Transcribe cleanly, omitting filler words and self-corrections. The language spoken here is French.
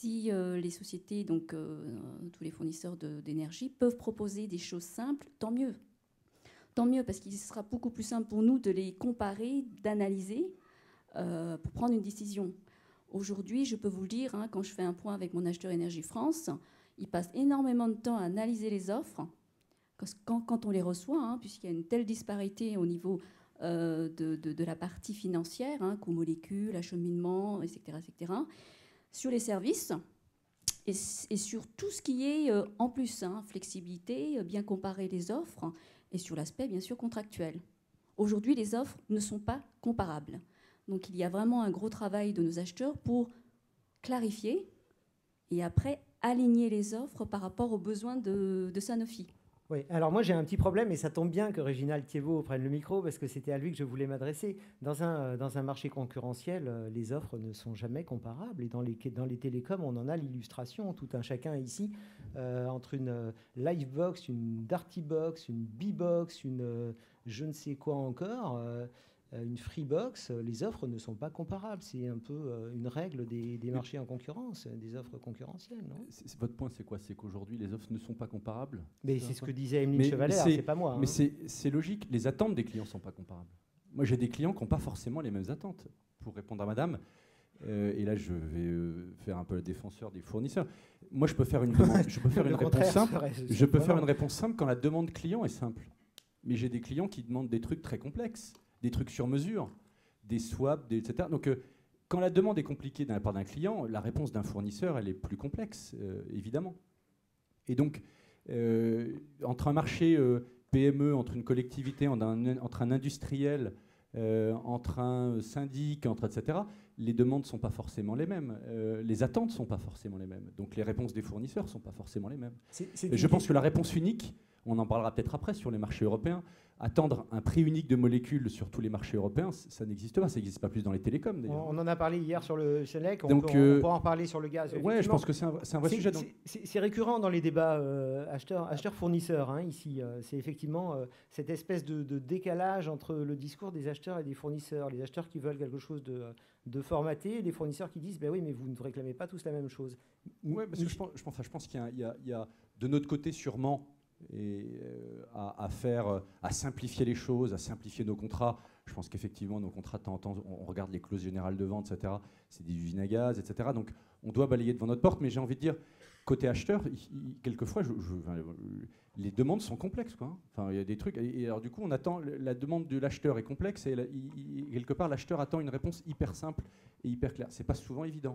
Si les sociétés, donc tous les fournisseurs d'énergie, peuvent proposer des choses simples, tant mieux. Tant mieux, parce qu'il sera beaucoup plus simple pour nous de les comparer, d'analyser, pour prendre une décision. Aujourd'hui, je peux vous le dire, hein, quand je fais un point avec mon acheteur Énergie France, il passe énormément de temps à analyser les offres, quand on les reçoit, hein, puisqu'il y a une telle disparité au niveau de la partie financière, hein, coût molécule, acheminement, etc., etc., sur les services et sur tout ce qui est en plus, hein, flexibilité, bien comparer les offres et sur l'aspect, bien sûr, contractuel. Aujourd'hui, les offres ne sont pas comparables. Donc, il y a vraiment un gros travail de nos acheteurs pour clarifier et après aligner les offres par rapport aux besoins de Sanofi. Oui, alors moi j'ai un petit problème et ça tombe bien que Réginald Thiebaud prenne le micro parce que c'était à lui que je voulais m'adresser. Dans un marché concurrentiel, les offres ne sont jamais comparables et dans les télécoms, on en a l'illustration, tout un chacun ici, entre une Livebox, une Dartybox, une B-Box, une je ne sais quoi encore, une Freebox, les offres ne sont pas comparables. C'est un peu une règle des marchés en concurrence, des offres concurrentielles, non ? Votre point, c'est quoi? C'est qu'aujourd'hui, les offres ne sont pas comparables? Mais c'est ce que disait Emeline Chevalier, c'est pas moi. Mais hein. c'est logique, les attentes des clients ne sont pas comparables. Moi, j'ai des clients qui n'ont pas forcément les mêmes attentes. Pour répondre à madame, et là, je vais faire un peu le défenseur des fournisseurs. Moi, je peux faire une demande, je peux faire une réponse simple. Je peux faire une réponse simple quand la demande client est simple. Mais j'ai des clients qui demandent des trucs très complexes, des trucs sur mesure, des swaps, etc. Donc, quand la demande est compliquée de la part d'un client, la réponse d'un fournisseur, elle est plus complexe, évidemment. Et donc, entre un marché PME, entre une collectivité, entre un industriel, entre un syndic, etc., les demandes ne sont pas forcément les mêmes. Les attentes ne sont pas forcément les mêmes. Donc, les réponses des fournisseurs ne sont pas forcément les mêmes. Je pense que la réponse unique, on en parlera peut-être après sur les marchés européens. Attendre un prix unique de molécules sur tous les marchés européens, ça n'existe pas. Ça n'existe pas plus dans les télécoms, d'ailleurs. On en a parlé hier sur le Senelec, on peut en reparler sur le gaz. Oui, je pense que c'est un vrai sujet. C'est récurrent dans les débats acheteurs-fournisseurs, hein, ici. C'est effectivement cette espèce de décalage entre le discours des acheteurs et des fournisseurs. Les acheteurs qui veulent quelque chose de formaté, et les fournisseurs qui disent ben oui, mais vous ne réclamez pas tous la même chose. Oui, parce que je pense qu'il y a de notre côté sûrement à simplifier les choses, à simplifier nos contrats. Je pense qu'effectivement, nos contrats, de temps en temps, on regarde les clauses générales de vente, etc. C'est des usines à gaz, etc. Donc, on doit balayer devant notre porte. Mais j'ai envie de dire, côté acheteur, quelquefois, les demandes sont complexes, quoi. Enfin, il y a des trucs. Et alors, du coup, on attend. La demande de l'acheteur est complexe et quelque part, l'acheteur attend une réponse hyper simple et hyper claire. C'est pas souvent évident.